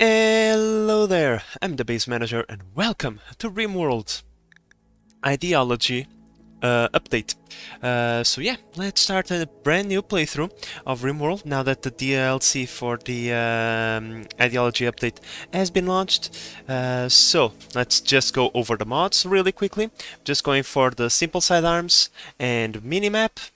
Hello there, I'm the base manager and welcome to RimWorld Ideology update. So yeah, let's start a brand new playthrough of RimWorld now that the DLC for the Ideology update has been launched. So let's just go over the mods really quickly. Just going for the simple sidearms and minimap.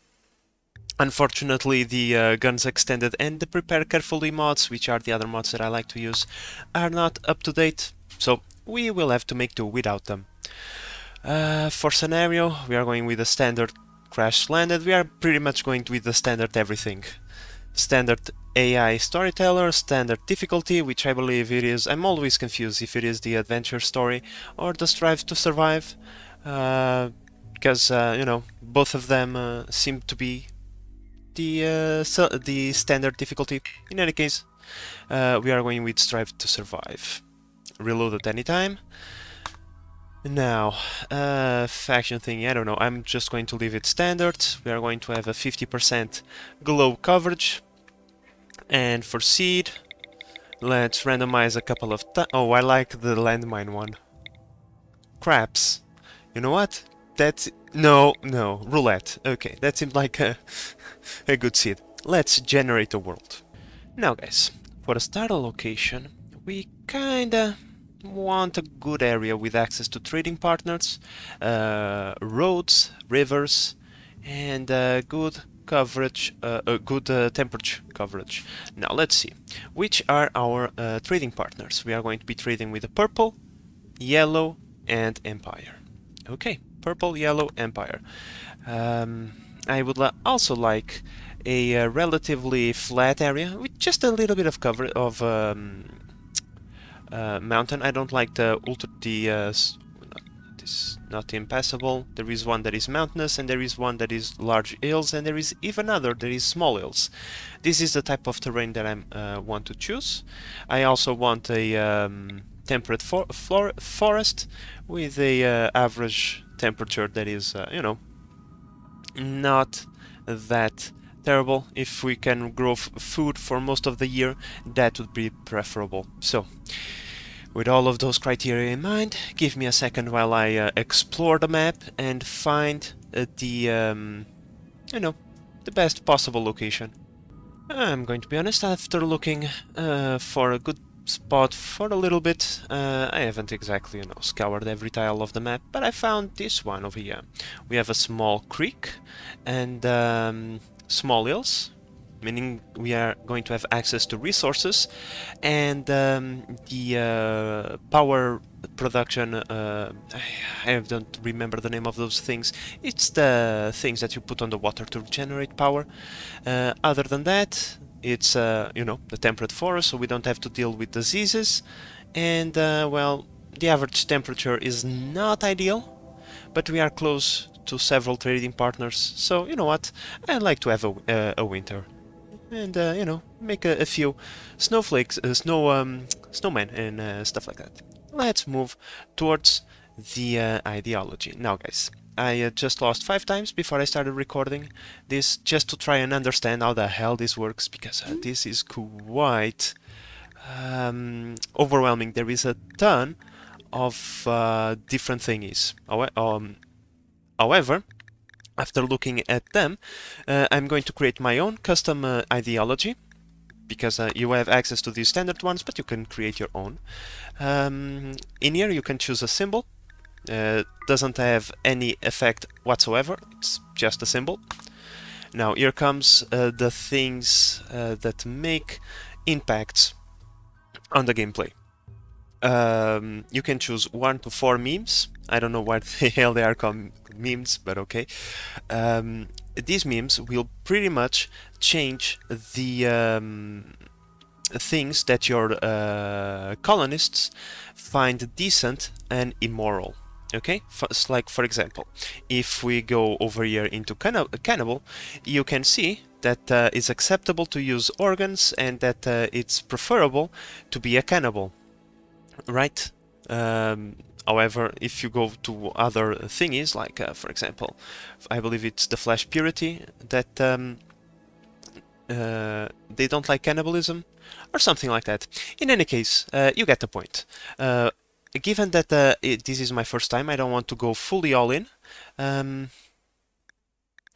Unfortunately, the Guns Extended and the Prepare Carefully mods, which are the other mods that I like to use, are not up to date, so we will have to make do without them. For scenario, we are going with the standard crash landed. We are pretty much going with the standard everything. Standard AI storyteller, standard difficulty, which I believe it is. I'm always confused if it is the adventure story or the strive to survive, because you know, both of them seem to be the standard difficulty. In any case, we are going with strive to survive. Reload at any time. Now, faction thing, I don't know, I'm just going to leave it standard. We are going to have a 50% glow coverage. And for seed, let's randomize a couple of oh, I like the landmine one. Craps. You know what? That's... no, roulette. Okay, that seemed like a good seed. Let's generate a world. Now guys, for a starter location, we kinda want a good area with access to trading partners, roads, rivers, and good coverage, good temperature coverage. Now let's see, which are our trading partners. We are going to be trading with the purple, yellow, and empire. Okay, purple, yellow, empire. I would also like a relatively flat area with just a little bit of cover of mountain. I don't like the this not impassable. There is one that is mountainous, and there is one that is large hills, and there is even another that is small hills. This is the type of terrain that I want to choose. I also want a temperate forest with a average temperature that is, you know, not that terrible. If we can grow food for most of the year, that would be preferable. So, with all of those criteria in mind, give me a second while I explore the map and find the, you know, the best possible location. I'm going to be honest, after looking for a good spot for a little bit, I haven't exactly, you know, scoured every tile of the map, but I found this one over here. We have a small creek and small hills, meaning we are going to have access to resources, and the power production, I don't remember the name of those things. It's the things that you put on the water to generate power. Other than that, it's, you know, the temperate forest, so we don't have to deal with diseases, and, well, the average temperature is not ideal, but we are close to several trading partners, so, you know what, I like to have a winter. And, you know, make a few snowflakes, snowmen and stuff like that. Let's move towards the ideology. Now, guys, I just lost 5 times before I started recording this, just to try and understand how the hell this works, because this is quite overwhelming. There is a ton of different thingies. However, after looking at them, I'm going to create my own custom ideology, because you have access to these standard ones, but you can create your own. In here you can choose a symbol. Doesn't have any effect whatsoever, it's just a symbol. Now here comes the things that make impacts on the gameplay. You can choose 1 to 4 memes. I don't know why the hell they are called memes, but okay. These memes will pretty much change the things that your colonists find decent and immoral. Okay, like for example, if we go over here into cannibal, you can see that it's acceptable to use organs and that it's preferable to be a cannibal, right? However, if you go to other thingies, like for example, I believe it's the flesh purity, that they don't like cannibalism, or something like that. In any case, you get the point. Given that this is my first time, I don't want to go fully all in.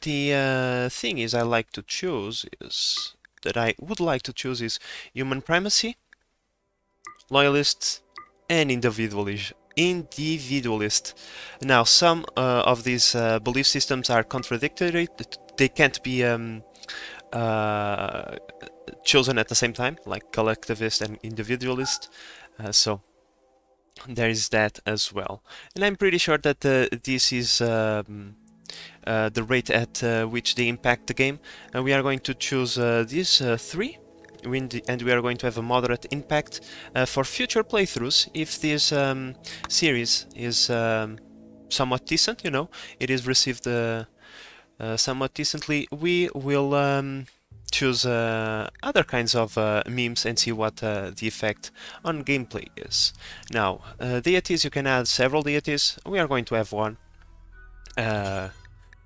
The thing is I like to choose is that I would like to choose is human primacy, loyalist, and individualist. Now, some of these belief systems are contradictory. They can't be chosen at the same time, like collectivist and individualist. So there is that as well. And I'm pretty sure that this is the rate at which they impact the game. And we are going to choose these three, and we are going to have a moderate impact for future playthroughs. If this series is somewhat decent, you know, it is received somewhat decently, we will choose other kinds of memes and see what the effect on gameplay is. Now, deities, you can add several deities. We are going to have one.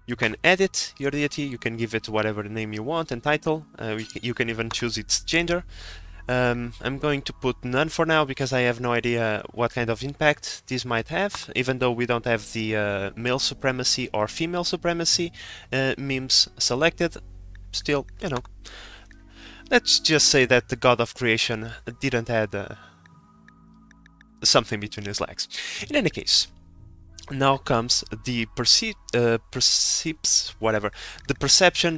You can edit your deity, you can give it whatever name you want and title. You can even choose its gender. I'm going to put none for now because I have no idea what kind of impact this might have, even though we don't have the male supremacy or female supremacy memes selected. Still, you know, let's just say that the god of creation didn't add something between his legs. In any case, now comes the perception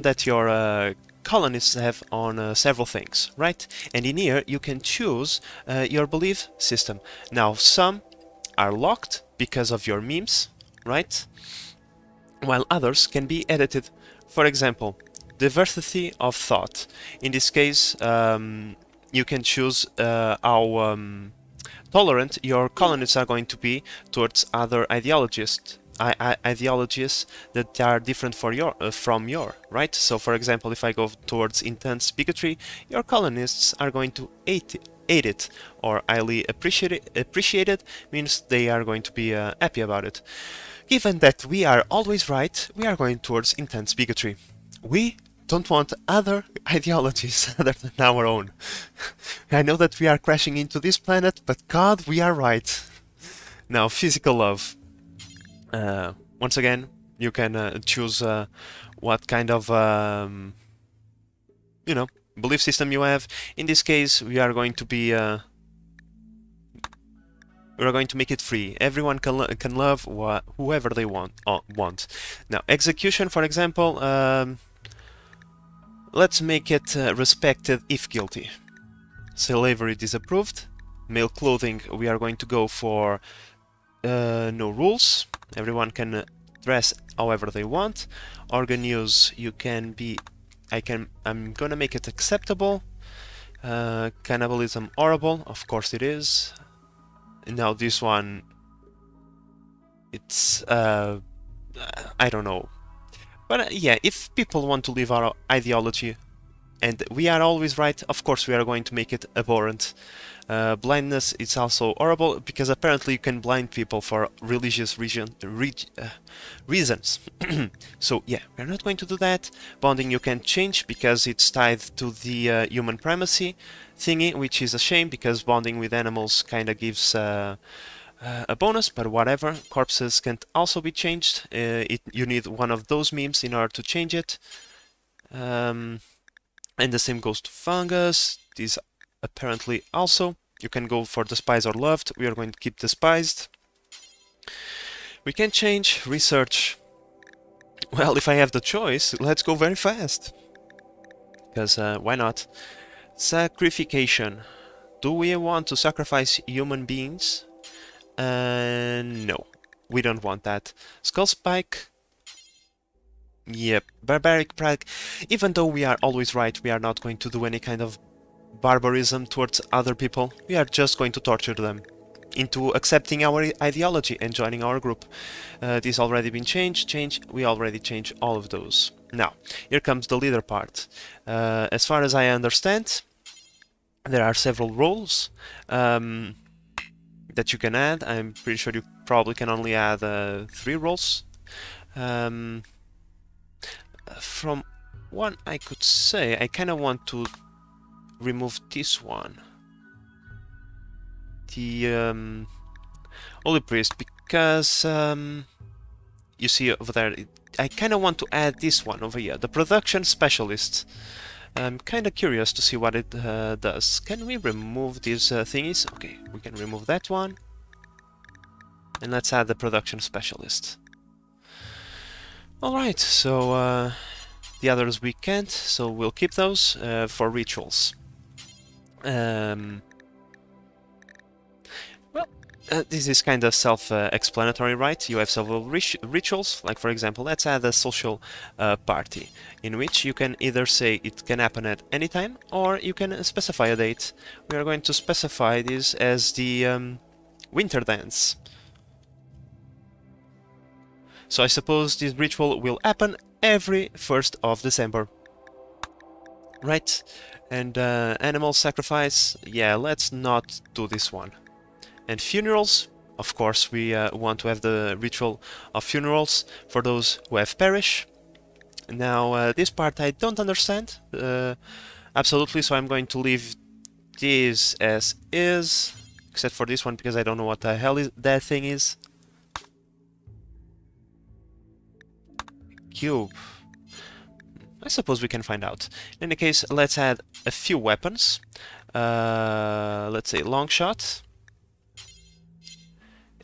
that your colonists have on several things, right? And in here you can choose your belief system. Now, some are locked because of your memes, right? While others can be edited. For example, diversity of thought. In this case, you can choose how tolerant your colonists are going to be towards other ideologies that are different from your, right? So, for example, if I go towards intense bigotry, your colonists are going to hate it, or highly appreciate it, means they are going to be happy about it. Given that we are always right, we are going towards intense bigotry. We don't want other ideologies other than our own. I know that we are crashing into this planet, but God, we are right. Now, physical love. Once again, you can choose what kind of you know, belief system you have. In this case, we are going to be we're going to make it free. Everyone can love whoever they want. Now, execution, for example. Let's make it respected if guilty. Slavery disapproved. Male clothing, we are going to go for no rules. Everyone can dress however they want. Organ use, you can be... I'm gonna make it acceptable. Cannibalism, horrible. Of course it is. Now this one... It's... I don't know. But yeah, if people want to live our ideology, and we are always right, of course we are going to make it abhorrent. Blindness, it's also horrible, because apparently you can blind people for religious reasons. So yeah, we're not going to do that. Bonding you can change, because it's tied to the human primacy thingy, which is a shame, because bonding with animals kinda gives... a bonus, but whatever. Corpses can also be changed. You need one of those memes in order to change it. And the same goes to fungus. These apparently also. You can go for despised or loved. We are going to keep despised. We can change research. Well, if I have the choice, let's go very fast. Because why not? Sacrification. Do we want to sacrifice human beings? No, we don't want that. Skull spike. Yep, barbaric pride. Even though we are always right, we are not going to do any kind of barbarism towards other people. We are just going to torture them into accepting our ideology and joining our group. This already been changed. We already changed all of those. Now, here comes the leader part. As far as I understand, there are several roles that you can add. I'm pretty sure you probably can only add 3 roles. From one I could say, I kind of want to remove this one. The Holy Priest, because you see over there, I kind of want to add this one over here, the Production Specialist. I'm kind of curious to see what it does. Can we remove these thingies? Okay, we can remove that one. And let's add the Production Specialist. Alright, so the others we can't, so we'll keep those for rituals. This is kind of self-explanatory, right? You have several rituals, like for example, let's add a social party, in which you can either say it can happen at any time, or you can specify a date. We are going to specify this as the winter dance. So I suppose this ritual will happen every 1st of December. Right? And animal sacrifice, yeah, let's not do this one. And funerals, of course, we want to have the ritual of funerals for those who have perished. Now, this part I don't understand, absolutely, so I'm going to leave this as is, except for this one, because I don't know what the hell that thing is. Cube. I suppose we can find out. In any case, let's add a few weapons. Let's say long shot.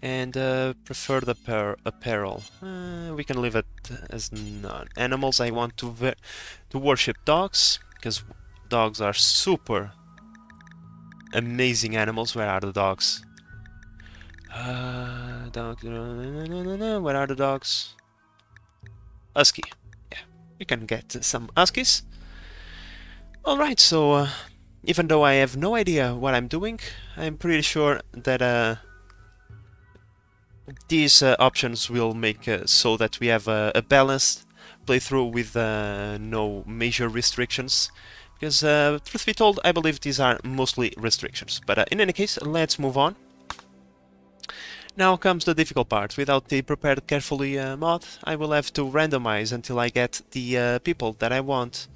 And prefer the apparel. We can leave it as none. Animals, I want to worship dogs, because dogs are super amazing animals. Where are the dogs? Where are the dogs? Husky. Yeah, we can get some huskies. Alright, so even though I have no idea what I'm doing, I'm pretty sure that these options will make so that we have a balanced playthrough with no major restrictions, because truth be told, I believe these are mostly restrictions. But in any case, let's move on. Now comes the difficult part. Without the prepared carefully mod, I will have to randomize until I get the people that I want.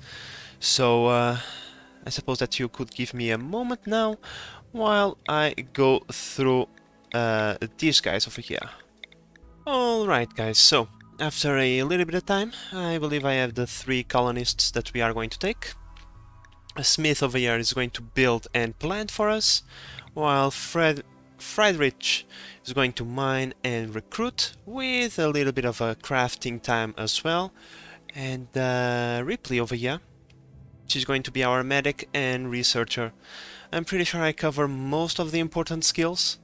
So I suppose that you could give me a moment now while I go through these guys over here. Alright guys, so after a little bit of time, I believe I have the 3 colonists that we are going to take. A smith over here is going to build and plant for us, while Friedrich is going to mine and recruit, with a little bit of a crafting time as well. And Ripley over here, she's going to be our medic and researcher. I'm pretty sure I cover most of the important skills.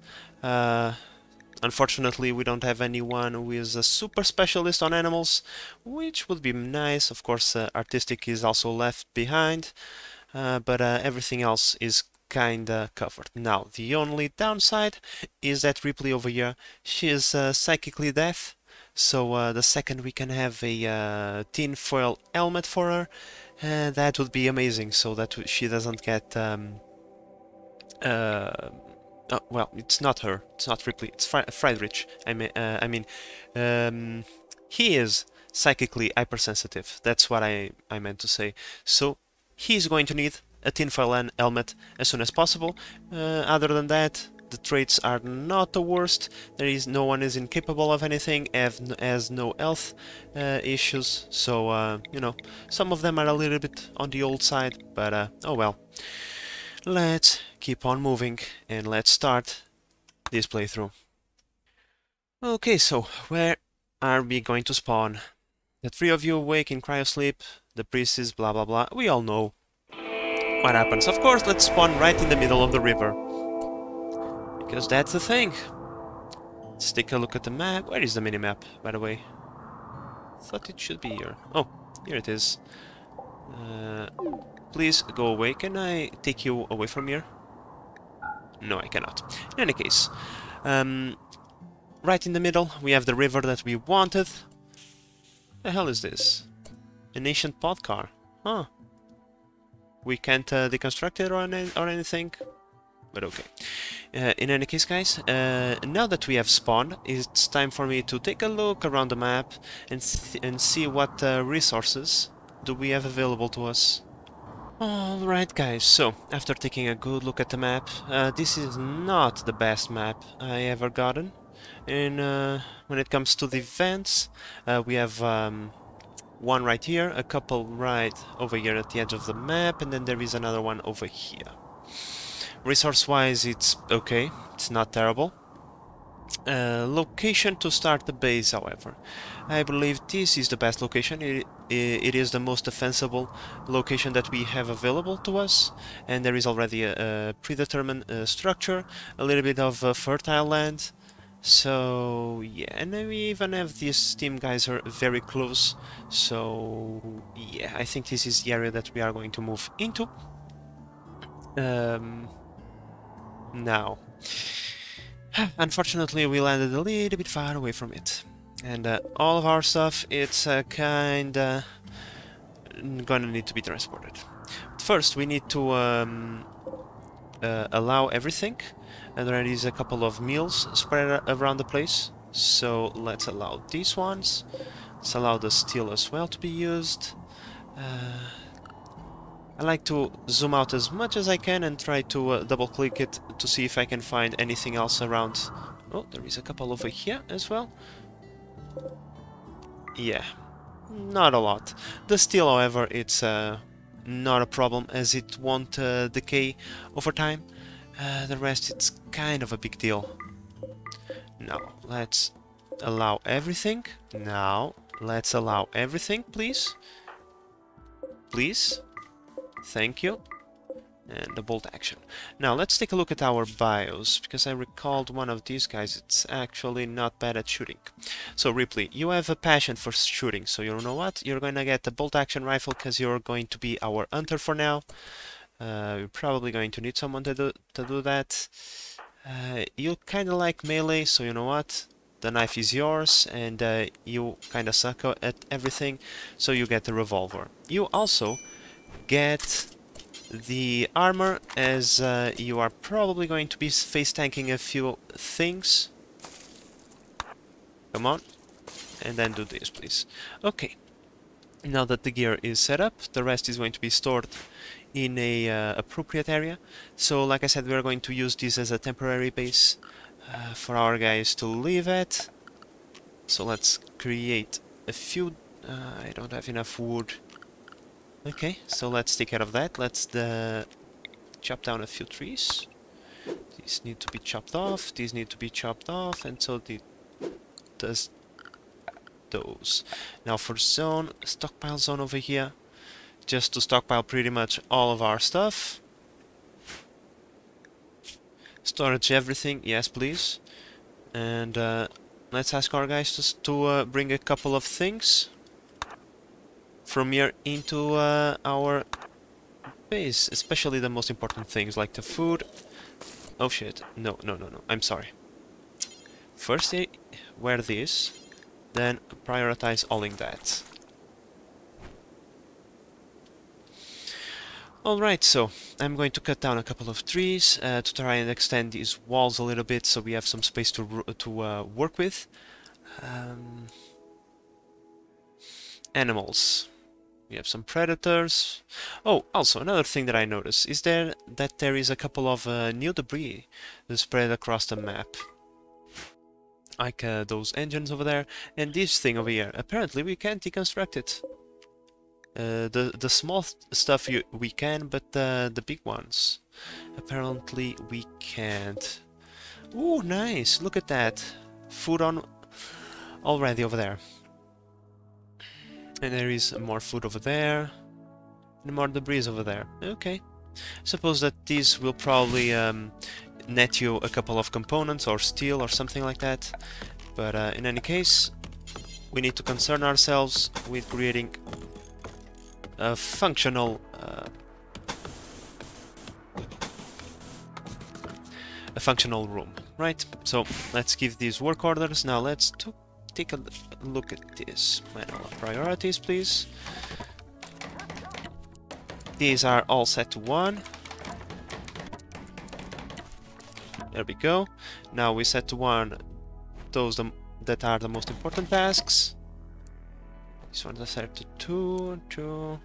Unfortunately, we don't have anyone who is a super specialist on animals, which would be nice. Of course, artistic is also left behind, but everything else is kinda covered. Now, the only downside is that Ripley over here, she is psychically deaf, so the second we can have a tin foil helmet for her, that would be amazing, so that she doesn't get well, it's not her. It's not Ripley. It's Friedrich. I mean, he is psychically hypersensitive. That's what I meant to say. So he's going to need a tinfoil helmet as soon as possible. Other than that, the traits are not the worst. No one is incapable of anything. Has no health issues. So you know, some of them are a little bit on the old side, but oh well. Let's keep on moving and let's start this playthrough. Okay, so where are we going to spawn? The 3 of you awake in cryosleep, the priest is blah blah blah. We all know what happens. Of course, let's spawn right in the middle of the river, because that's the thing. Let's take a look at the map. Where is the minimap, by the way? Thought it should be here. Oh, here it is. Please go away. Can I take you away from here? No, I cannot. In any case, right in the middle, we have the river that we wanted. The hell is this? An ancient pod car. Huh. We can't deconstruct it or anything. But okay. In any case, guys, now that we have spawned, it's time for me to take a look around the map and see what resources do we have available to us? Alright guys, so after taking a good look at the map, this is not the best map I ever gotten. And when it comes to the events, we have one right here, a couple right over here at the edge of the map, and then there is another one over here. Resource-wise, it's okay, it's not terrible. Location to start the base, however. I believe this is the best location. It is the most defensible location that we have available to us, and there is already a predetermined structure, a little bit of fertile land. So yeah, and then we even have these team guys are very close. So yeah, I think this is the area that we are going to move into. Now, unfortunately, we landed a little bit far away from it. And all of our stuff, it's kinda gonna need to be transported. But first, we need to allow everything. And there is a couple of meals spread around the place. So let's allow these ones. Let's allow the steel as well to be used. I like to zoom out as much as I can and try to double-click it to see if I can find anything else around. Oh, there is a couple over here as well. Yeah, not a lot. The steel, however, it's not a problem as it won't decay over time. The rest, it's kind of a big deal. Now, let's allow everything. Now, let's allow everything, please. Please. Thank you. And the bolt action. Now let's take a look at our bios, because I recalled one of these guys, it's actually not bad at shooting. So Ripley, you have a passion for shooting, so you know what? You're going to get the bolt action rifle because you're going to be our hunter for now. You're probably going to need someone to do that. You kind of like melee, so you know what? The knife is yours, and you kind of suck at everything, so you get the revolver. You also get the armor, as you are probably going to be face tanking a few things. Come on, and then do this, please. Okay, now that the gear is set up, the rest is going to be stored in a appropriate area. So, like I said, we are going to use this as a temporary base for our guys to live at. So let's create a few. I don't have enough wood. Okay, so let's take care of that. Let's chop down a few trees. These need to be chopped off, these need to be chopped off, and so does those. Now for zone, stockpile zone over here, just to stockpile pretty much all of our stuff. Storage everything, yes please. And let's ask our guys to bring a couple of things from here into our base, especially the most important things like the food. Oh shit, no, I'm sorry. First they wear this, then prioritize hauling that. Alright, so I'm going to cut down a couple of trees to try and extend these walls a little bit so we have some space to work with. Animals. We have some predators. Oh, also another thing that I noticed is that there is a couple of new debris spread across the map. Like those engines over there, and this thing over here. Apparently we can't deconstruct it. The small stuff we can, but the big ones, apparently we can't. Ooh, nice! Look at that. Food on already over there. And there is more food over there, and more debris over there. Okay. Suppose that these will probably net you a couple of components or steel or something like that. But in any case, we need to concern ourselves with creating a functional room, right? So let's give these work orders. Now let's take a look at this. Manual priorities, please. These are all set to 1. There we go. Now we set to 1 those that are the most important tasks. This one's set to 2, 2,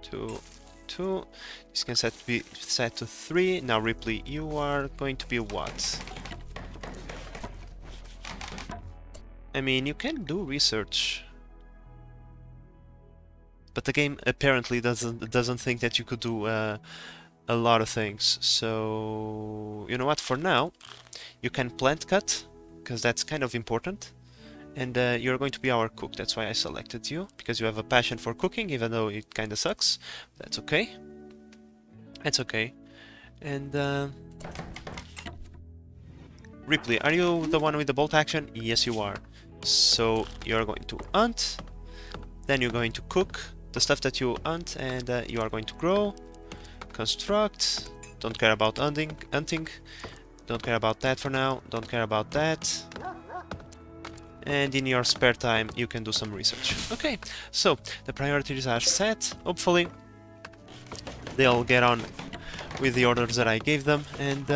2, 2. This can be set to 3. Now Ripley, you are going to be what? I mean, you can do research, but the game apparently doesn't think that you could do a lot of things. So you know what? For now, you can plant cut, because that's kind of important. And you're going to be our cook. That's why I selected you, because you have a passion for cooking, even though it kind of sucks. That's okay. That's okay. And Ripley, are you the one with the bolt action? Yes, you are. So you're going to hunt, then you're going to cook the stuff that you hunt, and you are going to grow, construct. Don't care about hunting. Don't care about that for now. Don't care about that. And in your spare time, you can do some research. Okay, so the priorities are set. Hopefully, they'll get on with the orders that I gave them, and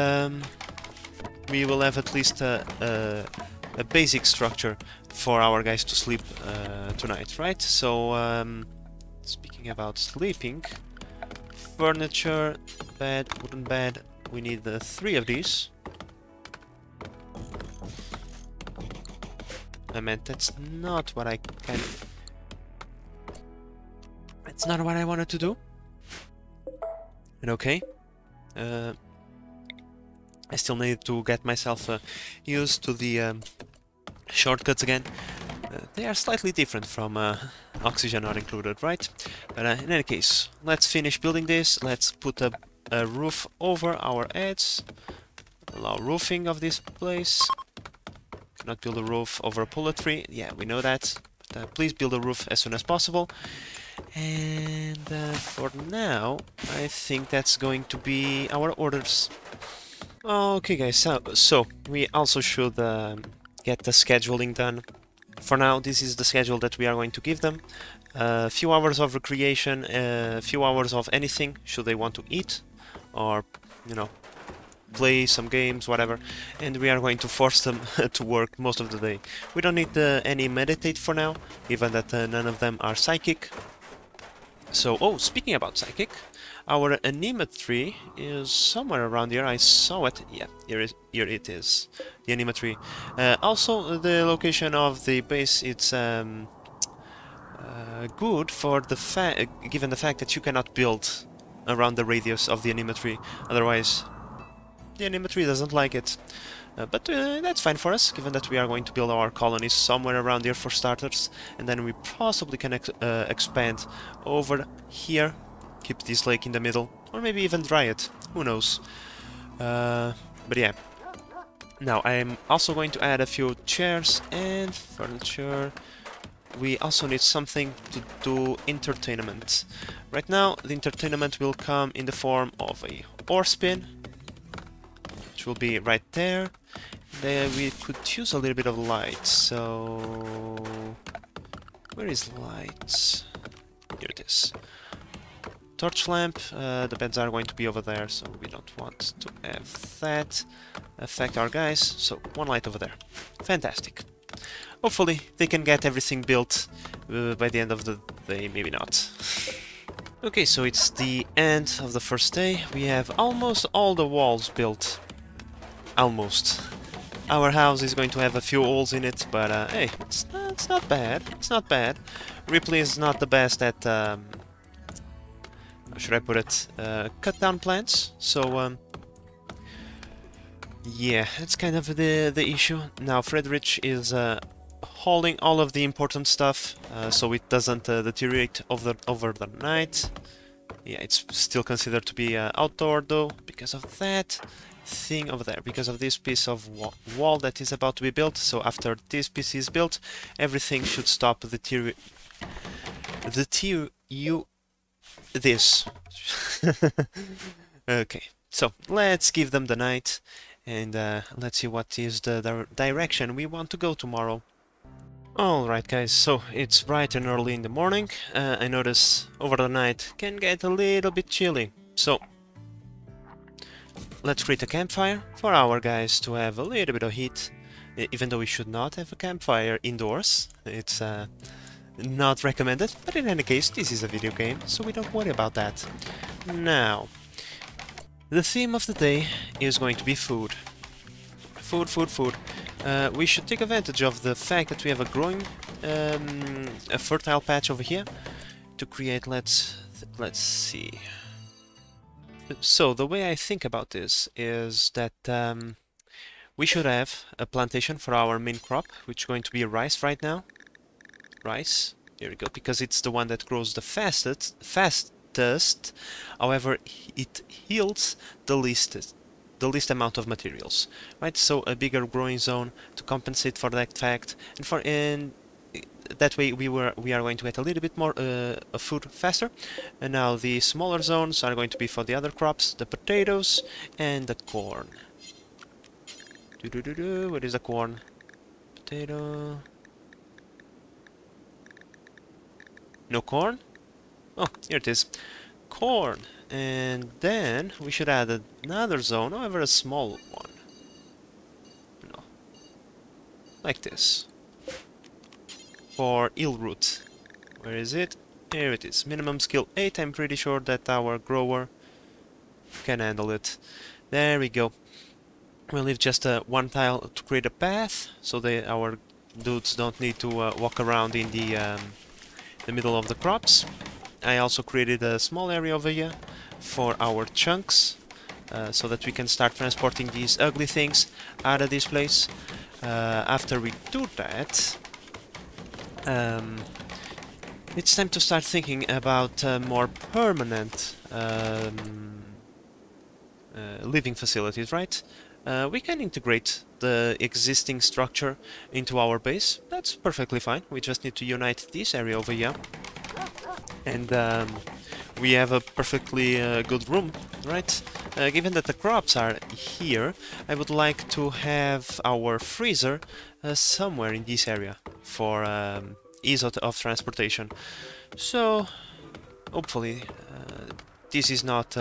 we will have at least a basic structure for our guys to sleep tonight, right? So, speaking about sleeping, furniture, bed, wooden bed, we need 3 of these. I meant that's not what I can... It's not what I wanted to do. And okay. I still need to get myself used to the shortcuts again. They are slightly different from oxygen not included, right? But in any case, let's finish building this. Let's put a roof over our heads. Allow roofing of this place. Cannot build a roof over a puller tree. Yeah, we know that. But, please build a roof as soon as possible. And for now, I think that's going to be our orders. Okay, guys. So we also should get the scheduling done. For now, this is the schedule that we are going to give them. A few hours of recreation, a few hours of anything, should they want to eat, or, you know, play some games, whatever, and we are going to force them to work most of the day. We don't need any meditate for now, given that none of them are psychic. So, oh, speaking about psychic, our animatry is somewhere around here. I saw it. Yeah, here it is, the animatry. Also, the location of the base, it's good for the given the fact that you cannot build around the radius of the animatry, otherwise the animatry doesn't like it. But that's fine for us, given that we are going to build our colonies somewhere around here for starters, and then we possibly can expand over here, keep this lake in the middle, or maybe even dry it, who knows. But yeah. Now, I'm also going to add a few chairs and furniture. We also need something to do entertainment. Right now, the entertainment will come in the form of a ore spin, which will be right there. Then we could use a little bit of light, so... Where is light? Here it is. Torch lamp, the beds are going to be over there, so we don't want to have that affect our guys, so one light over there. Fantastic. Hopefully they can get everything built by the end of the day, maybe not. Okay, so it's the end of the first day. We have almost all the walls built. Almost. Our house is going to have a few holes in it, but hey, it's not bad. It's not bad. Ripley is not the best at, how should I put it, cut down plants, so yeah, that's kind of the issue. Now Friedrich is hauling all of the important stuff, so it doesn't deteriorate over the night. Yeah, it's still considered to be outdoor though, because of that thing over there, because of this piece of wall that is about to be built. So after this piece is built, everything should stop this. Okay, so let's give them the night, and let's see what is the direction we want to go tomorrow. Alright guys, so it's bright and early in the morning. I notice over the night can get a little bit chilly, so let's create a campfire for our guys to have a little bit of heat, even though we should not have a campfire indoors. It's not recommended, but in any case, this is a video game, so we don't worry about that. Now, the theme of the day is going to be food. Food, food, food. We should take advantage of the fact that we have a growing, a fertile patch over here to create, let's see. So, the way I think about this is that we should have a plantation for our main crop, which is going to be rice right now. Rice, here we go, because it's the one that grows the fastest. However, it yields the least amount of materials, right? So a bigger growing zone to compensate for that fact, and that way we are going to get a little bit more food faster. And now the smaller zones are going to be for the other crops, the potatoes and the corn. What is the corn? Potato. No corn? Oh, here it is. Corn. And then we should add another zone, however a small one. No. Like this. For eel root. Where is it? Here it is. Minimum skill 8. I'm pretty sure that our grower can handle it. There we go. We'll leave just one tile to create a path, so our dudes don't need to walk around in the middle of the crops. I also created a small area over here for our chunks, so that we can start transporting these ugly things out of this place. After we do that, it's time to start thinking about more permanent living facilities, right? We can integrate the existing structure into our base. That's perfectly fine. We just need to unite this area over here. And we have a perfectly good room, right? Given that the crops are here, I would like to have our freezer somewhere in this area for ease of transportation. So, hopefully, this is not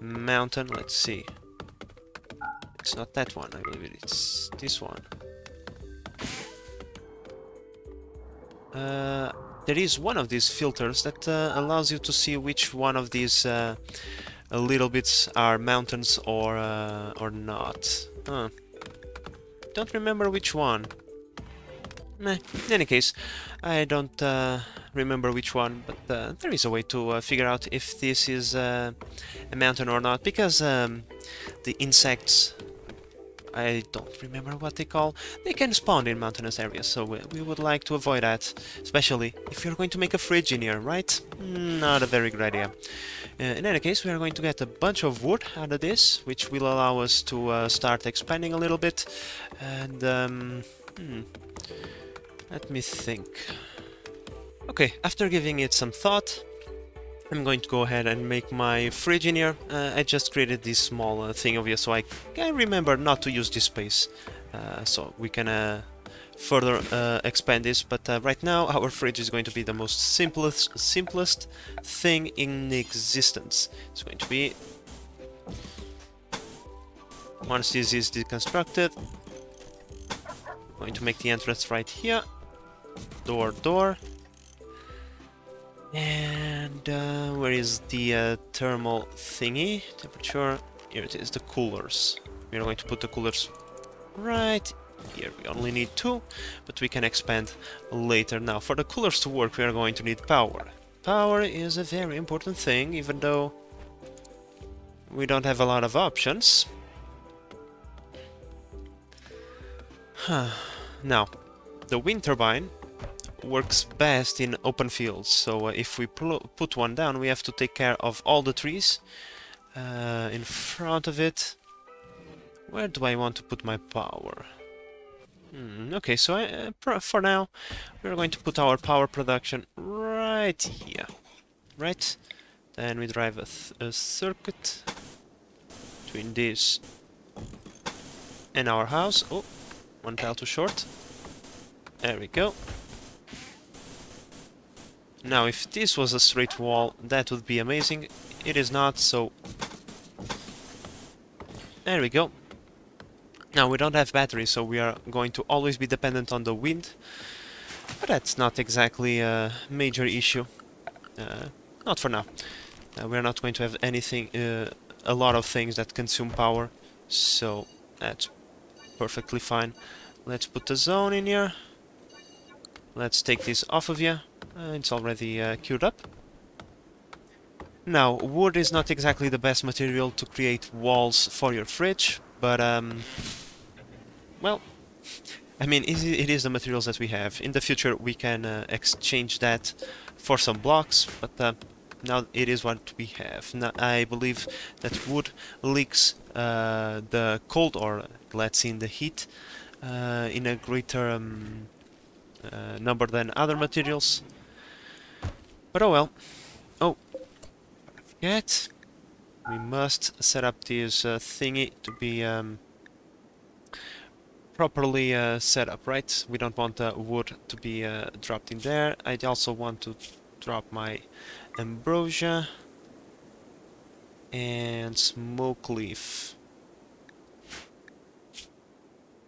mountain. Let's see. It's not that one, I believe it's this one. There is one of these filters that allows you to see which one of these little bits are mountains or not. Don't remember which one. Meh. In any case, I don't remember which one, but there is a way to figure out if this is a mountain or not, because the insects, I don't remember what they call, they can spawn in mountainous areas, so we would like to avoid that, especially if you're going to make a fridge in here, right? Not a very good idea. In any case, we are going to get a bunch of wood out of this, which will allow us to start expanding a little bit, and let me think. Okay, after giving it some thought, I'm going to go ahead and make my fridge in here. I just created this small thing over here, so I can remember not to use this space. So we can further expand this, but right now our fridge is going to be the most simplest thing in existence. It's going to be, once this is deconstructed, I'm going to make the entrance right here. Door. And where is the thermal thingy? Temperature. Here it is, the coolers. We're going to put the coolers right here. We only need 2, but we can expand later. Now, for the coolers to work, we are going to need power. Power is a very important thing, even though we don't have a lot of options. Now, the wind turbine works best in open fields, so if we put one down, we have to take care of all the trees in front of it. Where do I want to put my power? Okay, so for now, we're going to put our power production right here, right? Then we drive a circuit between this and our house. Oh, one tile too short. There we go. Now, if this was a straight wall, that would be amazing. It is not, so... There we go. Now, we don't have batteries, so we are going to always be dependent on the wind. But that's not exactly a major issue. Not for now. We're not going to have anything, a lot of things that consume power, so that's perfectly fine. Let's put the zone in here. Let's take this off of you. It's already queued up. Now, wood is not exactly the best material to create walls for your fridge, but well, I mean, it is the materials that we have. In the future, we can exchange that for some blocks, but now it is what we have. Now, I believe that wood leaks the cold, or lets in the heat, in a greater number than other materials. But oh well. Oh, yet we must set up this thingy to be properly set up, right? We don't want the wood to be dropped in there. I also want to drop my ambrosia and smoke leaf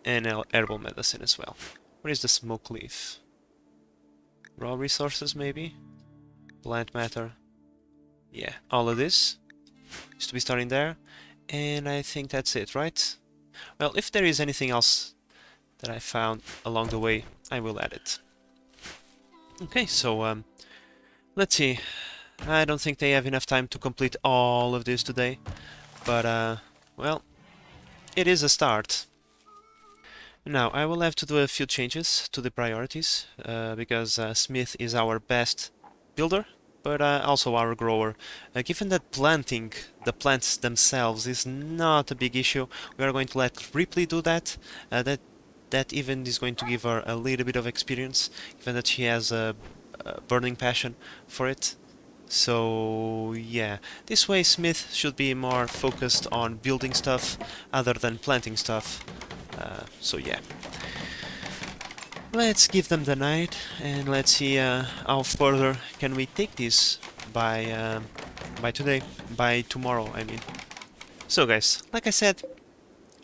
and herbal medicine as well. Where is the smoke leaf? Raw resources, maybe? Plant matter. Yeah, all of this is to be stored in there, and I think that's it, right? Well, if there is anything else that I found along the way, I will add it. Okay, so let's see. I don't think they have enough time to complete all of this today, but well, it is a start. Now, I will have to do a few changes to the priorities, because Smith is our best builder, but also our grower. Given that planting the plants themselves is not a big issue, we are going to let Ripley do that. That even is going to give her a little bit of experience, given that she has a burning passion for it. So yeah, this way Smith should be more focused on building stuff other than planting stuff. So yeah, let's give them the night and let's see how further can we take this by tomorrow, I mean. So guys, like I said,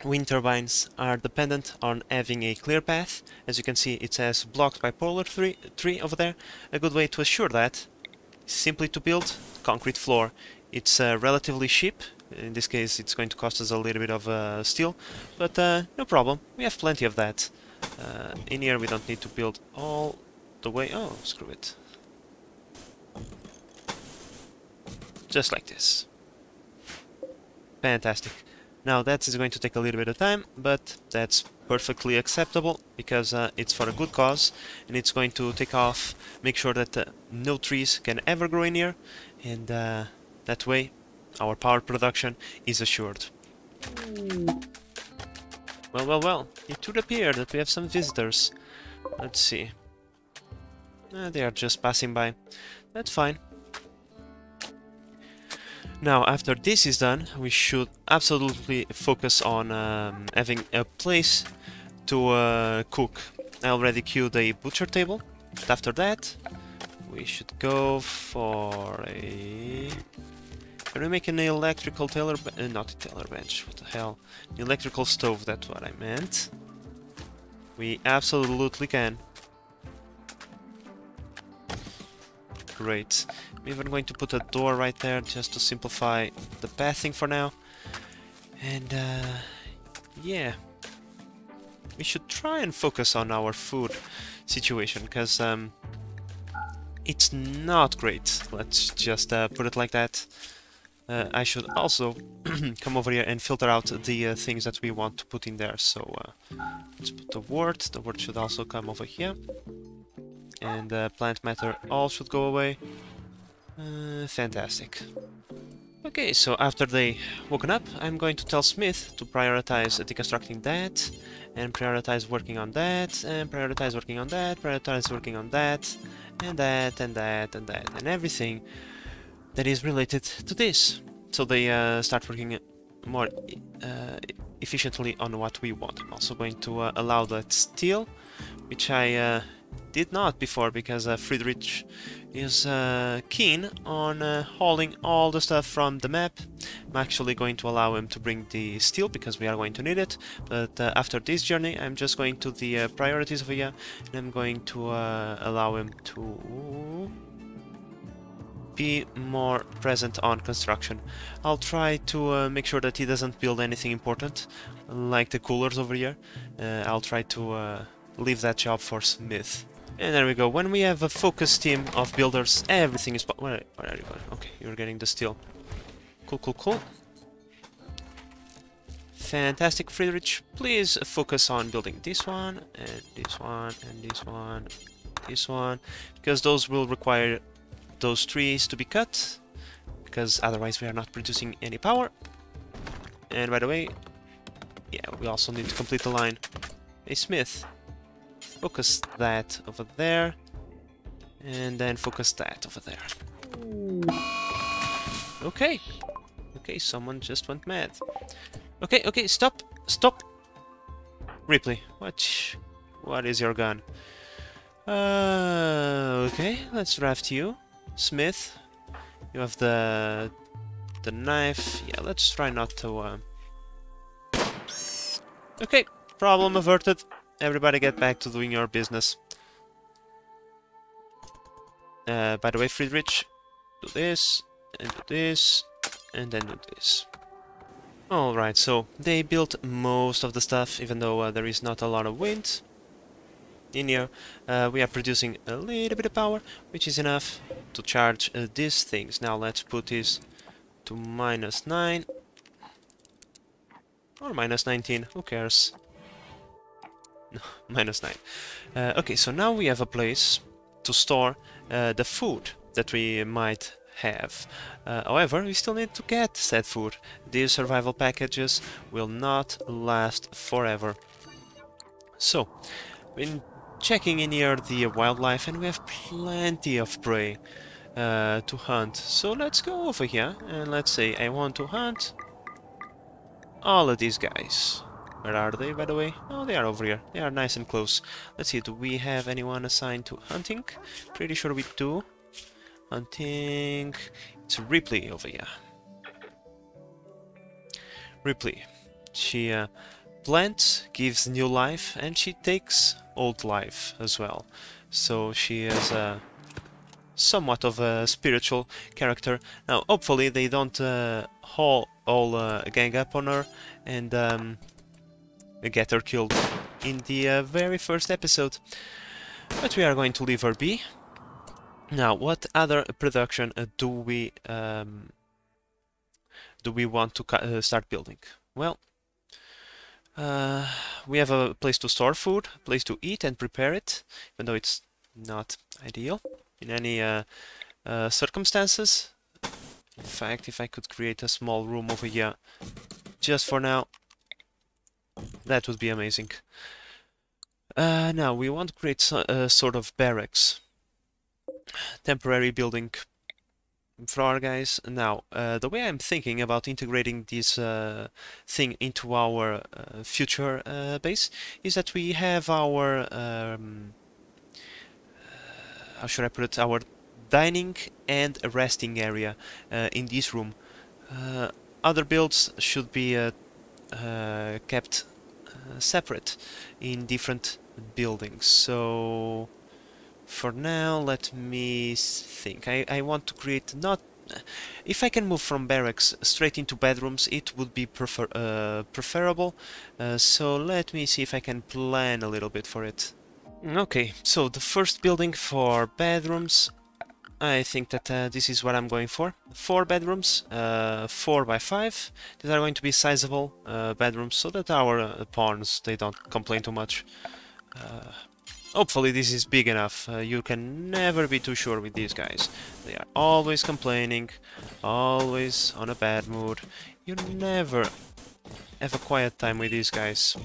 wind turbines are dependent on having a clear path. As you can see, it says blocked by polar tree over there. A good way to assure that is simply to build concrete floor. It's relatively cheap. In this case, it's going to cost us a little bit of steel, but no problem. We have plenty of that. In here, we don't need to build all the way. Oh, screw it. Just like this. Fantastic. Now that is going to take a little bit of time, but that's perfectly acceptable because it's for a good cause, and it's going to take off, make sure that no trees can ever grow in here, and that way our power production is assured. Well, it would appear that we have some visitors. Let's see. They are just passing by. That's fine. Now, after this is done, we should absolutely focus on having a place to cook. I already queued a butcher table. But after that, we should go for a... Can we make an electrical tailor not a tailor bench, what the hell? An electrical stove, that's what I meant. We absolutely can. Great. I'm even going to put a door right there just to simplify the pathing for now. And yeah. We should try and focus on our food situation, because it's not great. Let's just put it like that. I should also come over here and filter out the things that we want to put in there. So let's put the wort. The wort should also come over here. And plant matter all should go away. Fantastic. Okay, so after they woken up, I'm going to tell Smith to prioritize deconstructing that, and prioritize working on that, and prioritize working on that, prioritize working on that, and that, and that, and that, and everything that is related to this. So they start working more efficiently on what we want. I'm also going to allow that steel, which I did not before, because Friedrich is keen on hauling all the stuff from the map. I'm actually going to allow him to bring the steel, because we are going to need it, but after this journey I'm just going to the priorities over here, and I'm going to allow him to be more present on construction. I'll try to make sure that he doesn't build anything important, like the coolers over here. I'll try to leave that job for Smith. And there we go. When we have a focused team of builders, everything is... Where are you going? Okay, you're getting the steel. Cool, cool, cool. Fantastic, Friedrich. Please focus on building this one, and this one, and this one, this one, because those will require those trees to be cut, because otherwise we are not producing any power. And by the way, yeah, we also need to complete the line. Hey Smith, focus that over there, and then focus that over there. Okay, okay, someone just went mad. Okay, okay, stop, stop. Ripley, what is your gun? Okay, let's draft you. Smith, you have the knife. Yeah, let's try not to... Okay, problem averted. Everybody get back to doing your business. By the way, Friedrich, do this, and do this, and then do this. Alright, so they built most of the stuff, even though there is not a lot of wind. In here, we are producing a little bit of power, which is enough to charge these things. Now let's put this to -9 or -19, who cares? No, -9. Okay, so now we have a place to store the food that we might have. However, we still need to get said food. These survival packages will not last forever. So, in checking in here the wildlife, and we have plenty of prey to hunt. So let's go over here and let's say I want to hunt all of these guys. Where are they, by the way? Oh, they are over here. They are nice and close. Let's see, do we have anyone assigned to hunting? Pretty sure we do. Hunting... It's Ripley over here. Ripley. She plants, gives new life, and she takes old life as well. So she is somewhat of a spiritual character. Now, hopefully they don't all gang up on her and get her killed in the very first episode. But we are going to leave her be. Now, what other production do we want to start building? Well, we have a place to store food, a place to eat and prepare it, even though it's not ideal in any circumstances. In fact, if I could create a small room over here just for now, that would be amazing. Now, we want to create a sort of barracks. Temporary building for our guys. Now, the way I'm thinking about integrating this thing into our future base is that we have our how should I put it, our dining and resting area in this room. Other builds should be kept separate in different buildings. So for now, let me think. I want to create not... If I can move from barracks straight into bedrooms, it would be preferable. So let me see if I can plan a little bit for it. Okay, so the first building for bedrooms, I think that this is what I'm going for. 4 bedrooms, 4 by 5. These are going to be sizable bedrooms, so that our pawns, they don't complain too much. Hopefully this is big enough. You can never be too sure with these guys. They are always complaining, always on a bad mood. You never have a quiet time with these guys.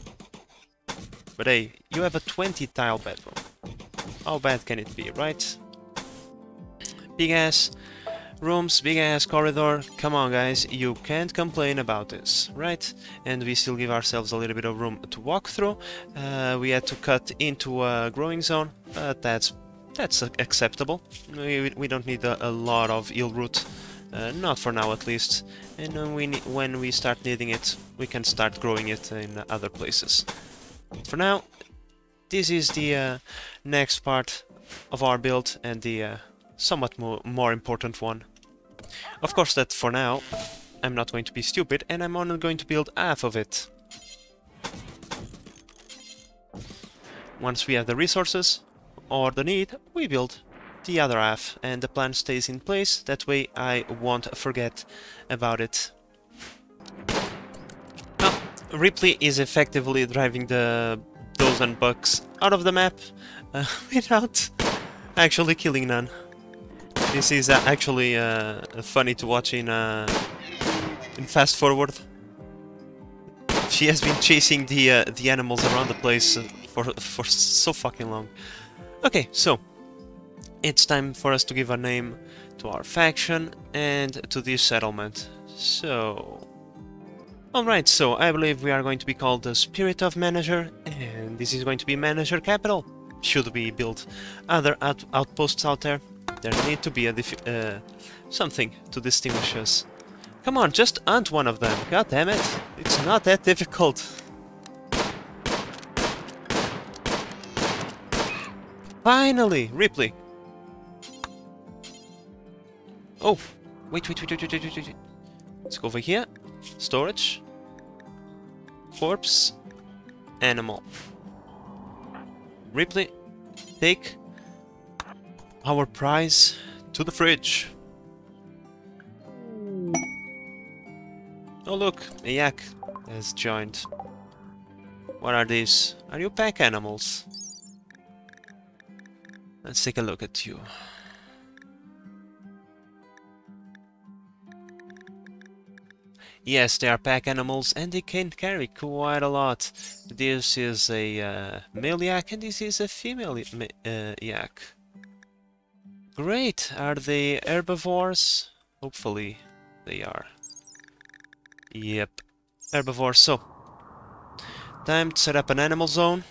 But hey, you have a 20 tile bedroom. How bad can it be, right? Big ass rooms, big ass corridor. Come on guys, you can't complain about this, right? And we still give ourselves a little bit of room to walk through. We had to cut into a growing zone, but that's acceptable. We don't need a lot of eel root, not for now at least. And when we start needing it, we can start growing it in other places. For now, this is the next part of our build and the somewhat more important one. Of course that for now I'm not going to be stupid and I'm only going to build half of it. Once we have the resources or the need, we build the other half and the plan stays in place. That way I won't forget about it. Now, Ripley is effectively driving the dozen bugs out of the map without actually killing none. This is actually funny to watch in fast forward. She has been chasing the animals around the place for so fucking long. Okay, so it's time for us to give a name to our faction and to this settlement. So, alright, so I believe we are going to be called the Spirit of Manager, and this is going to be Manager Capital. Should we build other outposts out there? There need to be something to distinguish us. Come on, just hunt one of them. God damn it. It's not that difficult. Finally! Ripley! Oh! Wait. Let's go over here. Storage. Corpse. Animal. Ripley, take our prize to the fridge. Oh look, a yak has joined. What are these? Are you pack animals? Let's take a look at you. Yes, they are pack animals and they can carry quite a lot. This is a male yak and this is a female yak. Great! Are they herbivores? Hopefully they are. Yep, herbivores. So, time to set up an animal zone.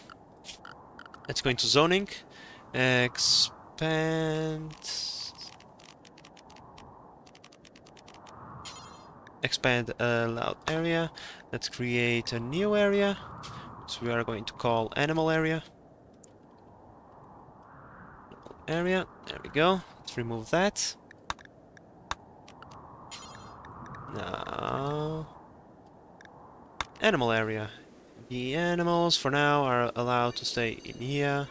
Let's go into zoning. Expand allowed area. Let's create a new area, which we are going to call animal area. There we go. Let's remove that. Now, animal area. The animals for now are allowed to stay in here.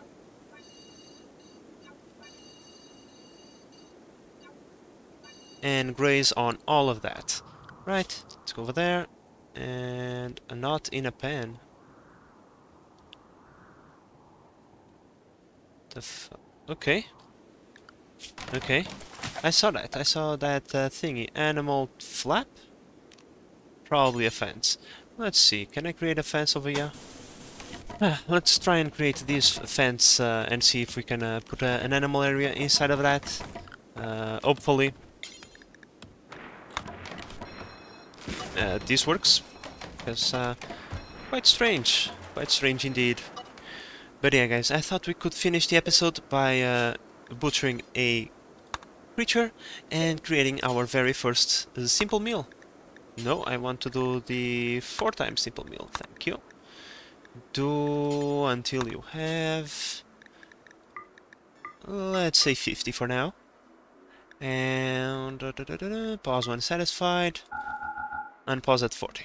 And graze on all of that. Right, let's go over there. And not in a pen. Okay. Okay. I saw that. I saw that thingy. Animal flap? Probably a fence. Let's see. Can I create a fence over here? Let's try and create this fence and see if we can put an animal area inside of that. Hopefully. This works. Because quite strange. Quite strange indeed. But yeah, guys, I thought we could finish the episode by butchering a creature and creating our very first simple meal. No, I want to do the 4 times simple meal. Thank you. Do until you have... let's say 50 for now. And... pause when satisfied. Unpause at 40.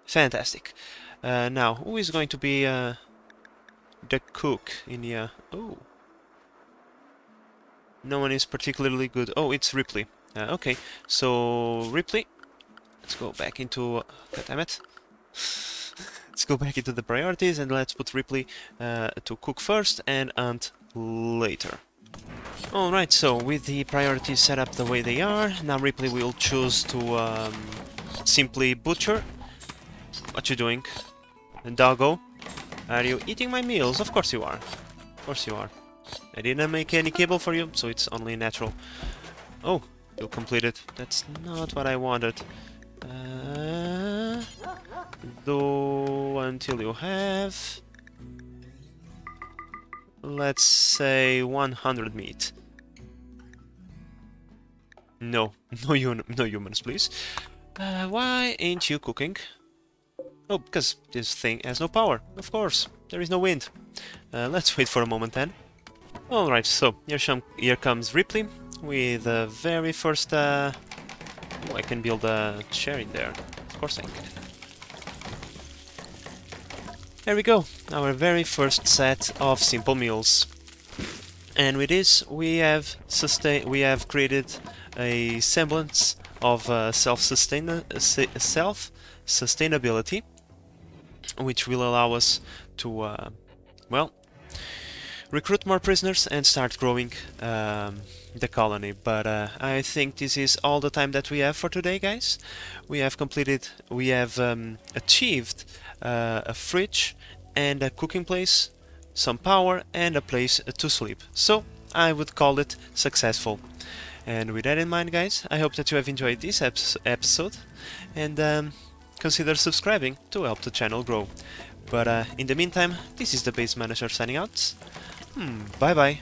Fantastic. Now, who is going to be the cook in here? Oh. No one is particularly good. Oh, it's Ripley. Okay, so Ripley. Let's go back into... God damn it. Let's go back into the priorities and let's put Ripley to cook first and hunt later. Alright, so with the priorities set up the way they are, now Ripley will choose to simply butcher. What you doing? Doggo? Are you eating my meals? Of course you are. Of course you are. I didn't make any cable for you, so it's only natural. Oh, you completed. That's not what I wanted. Do until you have, let's say, 100 meat. No, no humans, please. Why ain't you cooking? Oh, because this thing has no power. Of course, there is no wind. Let's wait for a moment then. Alright, so here comes Ripley with the very first... Oh, I can build a chair in there. Of course I can. There we go, our very first set of simple meals. And with this we have created a semblance of self-sustainability, which will allow us to, well, recruit more prisoners and start growing the colony. But I think this is all the time that we have for today, guys. We have achieved a fridge and a cooking place, some power and a place to sleep. So I would call it successful. And with that in mind, guys, I hope that you have enjoyed this episode, and consider subscribing to help the channel grow. But in the meantime, this is the Base Manager signing out. Bye bye.